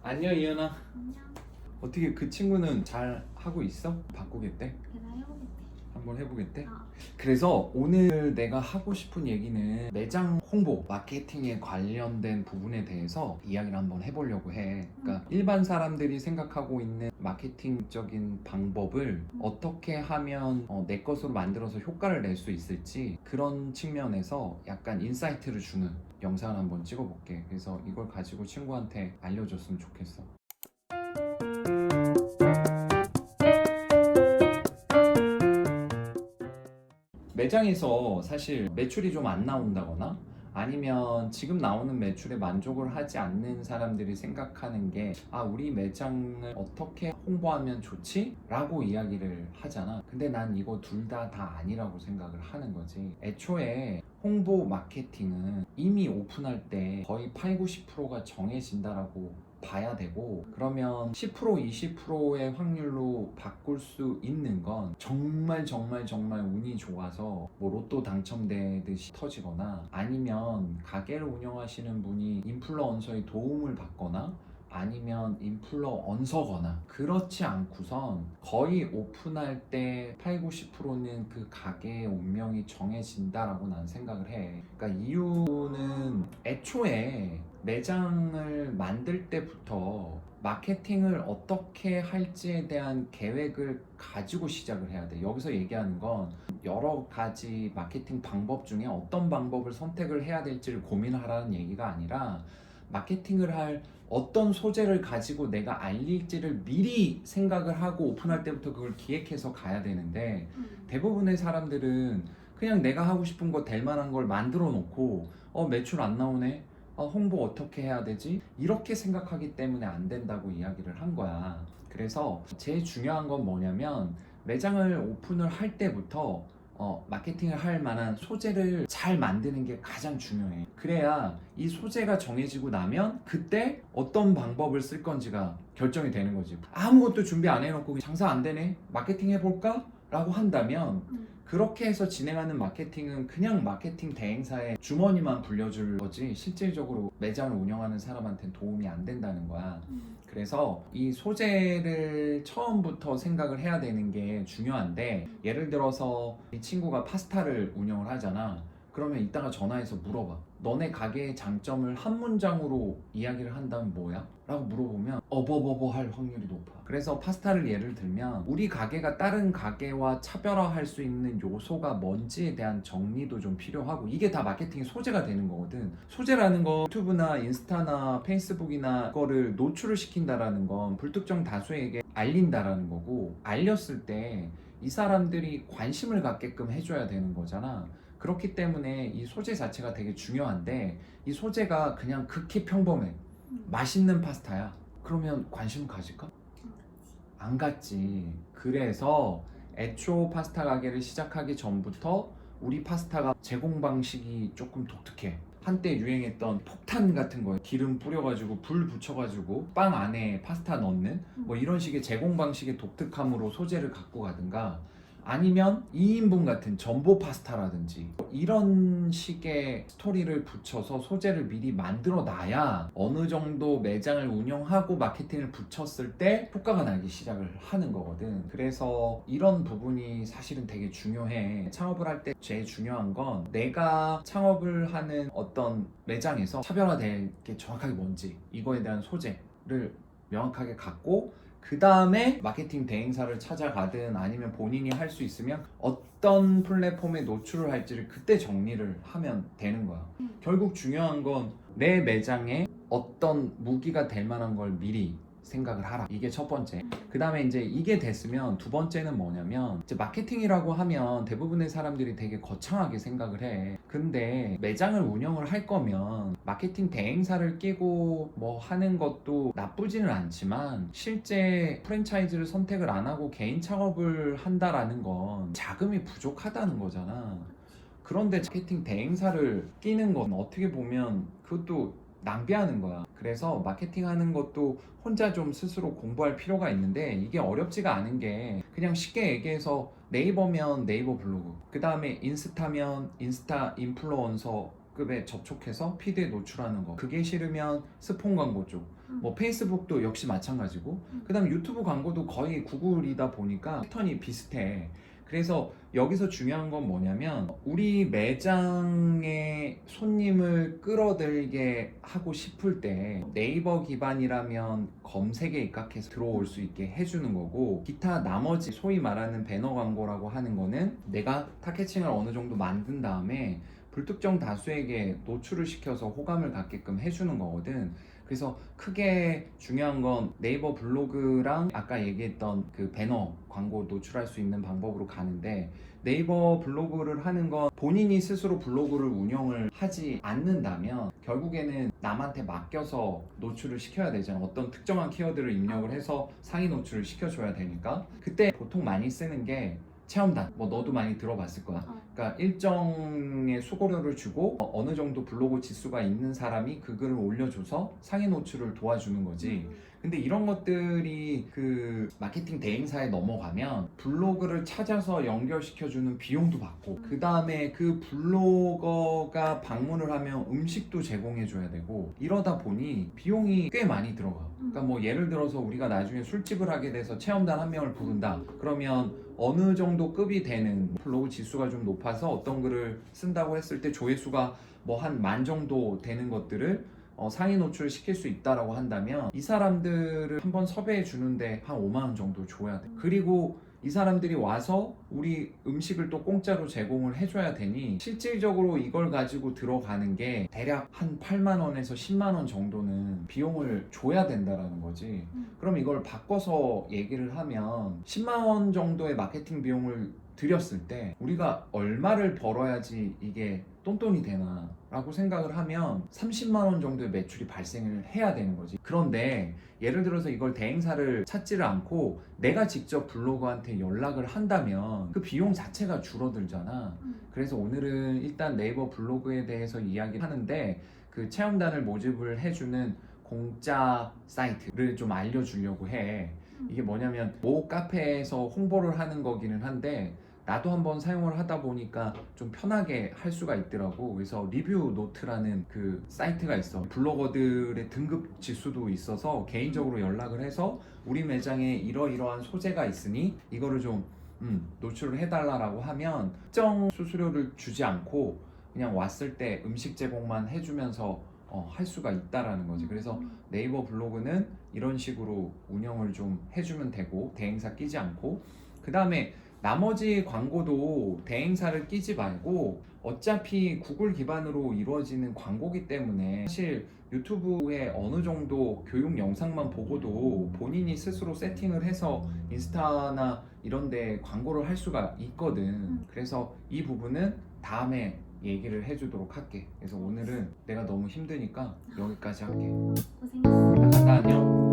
안녕 이현아. 안녕. 어떻게 그 친구는 잘 하고 있어? 바꾸겠대? 내가 해보겠대. 한번 해보겠대? 어. 그래서 오늘 내가 하고 싶은 얘기는 매장 홍보, 마케팅에 관련된 부분에 대해서 이야기를 한번 해보려고 해. 그러니까 일반 사람들이 생각하고 있는 마케팅적인 방법을 어떻게 하면 내 것으로 만들어서 효과를 낼 수 있을지 그런 측면에서 약간 인사이트를 주는 영상을 한번 찍어볼게. 그래서 이걸 가지고 친구한테 알려줬으면 좋겠어. 매장에서 사실 매출이 좀 안 나온다거나 아니면 지금 나오는 매출에 만족을 하지 않는 사람들이 생각하는 게 우리 매장을 어떻게 홍보하면 좋지? 라고 이야기를 하잖아. 근데 난 이거 둘 다 아니라고 생각을 하는 거지. 애초에 홍보 마케팅은 이미 오픈할 때 거의 8, 90%가 정해진다라고 봐야 되고, 그러면 10% 20%의 확률로 바꿀 수 있는 건 정말 운이 좋아서 뭐 로또 당첨되듯이 터지거나, 아니면 가게를 운영하시는 분이 인플루언서의 도움을 받거나, 아니면 인플루언서거나, 그렇지 않고선 거의 오픈할 때 8, 90%는 그 가게의 운명이 정해진다라고 난 생각을 해. 그러니까 이유는 애초에 매장을 만들 때부터 마케팅을 어떻게 할지에 대한 계획을 가지고 시작을 해야 돼. 여기서 얘기하는 건 여러 가지 마케팅 방법 중에 어떤 방법을 선택을 해야 될지를 고민하라는 얘기가 아니라, 마케팅을 할 어떤 소재를 가지고 내가 알릴지를 미리 생각을 하고 오픈할 때부터 그걸 기획해서 가야 되는데, 대부분의 사람들은 그냥 내가 하고 싶은 거 될 만한 걸 만들어 놓고 매출 안 나오네, 홍보 어떻게 해야 되지? 이렇게 생각하기 때문에 안 된다고 이야기를 한 거야. 그래서 제일 중요한 건 뭐냐면, 매장을 오픈을 할 때부터 마케팅을 할 만한 소재를 잘 만드는 게 가장 중요해. 그래야 이 소재가 정해지고 나면 그때 어떤 방법을 쓸 건지가 결정이 되는 거지. 아무것도 준비 안 해놓고 장사 안 되네? 마케팅 해볼까? 라고 한다면, 그렇게 해서 진행하는 마케팅은 그냥 마케팅 대행사의 주머니만 불려줄 거지, 실질적으로 매장을 운영하는 사람한테는 도움이 안 된다는 거야. 그래서 이 소재를 처음부터 생각을 해야 되는 게 중요한데, 예를 들어서 이 친구가 파스타를 운영을 하잖아. 그러면 이따가 전화해서 물어봐. 너네 가게의 장점을 한 문장으로 이야기를 한다면 뭐야? 라고 물어보면 어버버버 할 확률이 높아. 그래서 파스타를 예를 들면, 우리 가게가 다른 가게와 차별화할 수 있는 요소가 뭔지에 대한 정리도 좀 필요하고, 이게 다 마케팅의 소재가 되는 거거든. 소재라는 건 유튜브나 인스타나 페이스북이나 거를 노출을 시킨다라는 건 불특정 다수에게 알린다라는 거고, 알렸을 때 이 사람들이 관심을 갖게끔 해줘야 되는 거잖아. 그렇기 때문에 이 소재 자체가 되게 중요한데, 이 소재가 그냥 극히 평범해. 맛있는 파스타야. 그러면 관심 가질까? 안 갖지. 그래서 애초 파스타 가게를 시작하기 전부터 우리 파스타가 제공 방식이 조금 독특해. 한때 유행했던 폭탄 같은 거, 기름 뿌려가지고 불 붙여가지고 빵 안에 파스타 넣는 뭐 이런 식의 제공 방식의 독특함으로 소재를 갖고 가든가, 아니면 2인분 같은 전보 파스타라든지 이런 식의 스토리를 붙여서 소재를 미리 만들어 놔야 어느 정도 매장을 운영하고 마케팅을 붙였을 때 효과가 나기 시작을 하는 거거든. 그래서 이런 부분이 사실은 되게 중요해. 창업을 할 때 제일 중요한 건 내가 창업을 하는 어떤 매장에서 차별화될 게 정확하게 뭔지, 이거에 대한 소재를 명확하게 갖고, 그 다음에 마케팅 대행사를 찾아가든 아니면 본인이 할 수 있으면 어떤 플랫폼에 노출을 할지를 그때 정리를 하면 되는 거야. 결국 중요한 건 내 매장에 어떤 무기가 될 만한 걸 미리 생각을 하라. 이게 첫 번째. 그 다음에 이제 이게 됐으면 두 번째는 뭐냐면, 이제 마케팅이라고 하면 대부분의 사람들이 되게 거창하게 생각을 해. 근데 매장을 운영을 할 거면 마케팅 대행사를 끼고 뭐 하는 것도 나쁘지는 않지만, 실제 프랜차이즈를 선택을 안 하고 개인 창업을 한다라는 건 자금이 부족하다는 거잖아. 그런데 마케팅 대행사를 끼는 건 어떻게 보면 그것도 낭비하는 거야. 그래서 마케팅 하는 것도 혼자 좀 스스로 공부할 필요가 있는데, 이게 어렵지가 않은 게, 그냥 쉽게 얘기해서 네이버면 네이버 블로그, 그 다음에 인스타면 인스타 인플루언서 급에 접촉해서 피드에 노출하는 거, 그게 싫으면 스폰 광고 쪽, 뭐 페이스북도 역시 마찬가지고, 그다음 유튜브 광고도 거의 구글이다 보니까 패턴이 비슷해. 그래서 여기서 중요한 건 뭐냐면, 우리 매장에 손님을 끌어들게 하고 싶을 때 네이버 기반이라면 검색에 입각해서 들어올 수 있게 해주는 거고, 기타 나머지 소위 말하는 배너 광고라고 하는 거는 내가 타겟층을 어느 정도 만든 다음에 불특정 다수에게 노출을 시켜서 호감을 갖게끔 해주는 거거든. 그래서 크게 중요한 건 네이버 블로그랑 아까 얘기했던 그 배너 광고 노출할 수 있는 방법으로 가는데, 네이버 블로그를 하는 건 본인이 스스로 블로그를 운영을 하지 않는다면 결국에는 남한테 맡겨서 노출을 시켜야 되잖아. 어떤 특정한 키워드를 입력을 해서 상위 노출을 시켜줘야 되니까. 그때 보통 많이 쓰는 게 체험단, 뭐 너도 많이 들어봤을 거야. 그러니까 일정의 수고료를 주고 어느 정도 블로그 지수가 있는 사람이 그 글을 올려줘서 상위 노출을 도와주는 거지. 근데 이런 것들이 그 마케팅 대행사에 넘어가면 블로그를 찾아서 연결시켜주는 비용도 받고, 그 다음에 그 블로거가 방문을 하면 음식도 제공해줘야 되고, 이러다 보니 비용이 꽤 많이 들어가. 그러니까 뭐 예를 들어서 우리가 나중에 술집을 하게 돼서 체험단 한 명을 부른다 그러면 어느 정도 급이 되는 블로그 지수가 좀 높아서 어떤 글을 쓴다고 했을 때 조회수가 뭐 한 10,000 정도 되는 것들을 상위 노출을 시킬 수 있다라고 한다면, 이 사람들을 한번 섭외해 주는데 한 5만 원 정도 줘야 돼. 그리고 이 사람들이 와서 우리 음식을 또 공짜로 제공을 해줘야 되니, 실질적으로 이걸 가지고 들어가는 게 대략 한 8만 원에서 10만 원 정도는 비용을 줘야 된다라는 거지. 그럼 이걸 바꿔서 얘기를 하면 10만 원 정도의 마케팅 비용을 들였을 때 우리가 얼마를 벌어야지 이게 똔똔이 되나 라고 생각을 하면 30만 원 정도의 매출이 발생을 해야 되는 거지. 그런데 예를 들어서 이걸 대행사를 찾지를 않고 내가 직접 블로거한테 연락을 한다면 그 비용 자체가 줄어들잖아. 그래서 오늘은 일단 네이버 블로그에 대해서 이야기를 하는데, 그 체험단을 모집을 해주는 공짜 사이트를 좀 알려주려고 해. 이게 뭐냐면 모 카페에서 홍보를 하는 거기는 한데, 나도 한번 사용을 하다 보니까 좀 편하게 할 수가 있더라고. 그래서 리뷰 노트라는 그 사이트가 있어. 블로거들의 등급 지수도 있어서 개인적으로 연락을 해서 우리 매장에 이러이러한 소재가 있으니 이거를 좀 노출을 해달라고 하면 특정 수수료를 주지 않고 그냥 왔을 때 음식 제공만 해주면서 할 수가 있다라는 거지. 그래서 네이버 블로그는 이런 식으로 운영을 좀 해주면 되고, 대행사 끼지 않고, 그 다음에 나머지 광고도 대행사를 끼지 말고, 어차피 구글 기반으로 이루어지는 광고기 때문에 사실 유튜브에 어느 정도 교육 영상만 보고도 본인이 스스로 세팅을 해서 인스타나 이런 데 광고를 할 수가 있거든. 그래서 이 부분은 다음에 얘기를 해주도록 할게. 그래서 오늘은 내가 너무 힘드니까 여기까지 할게. 고생했어. 나간다, 안녕.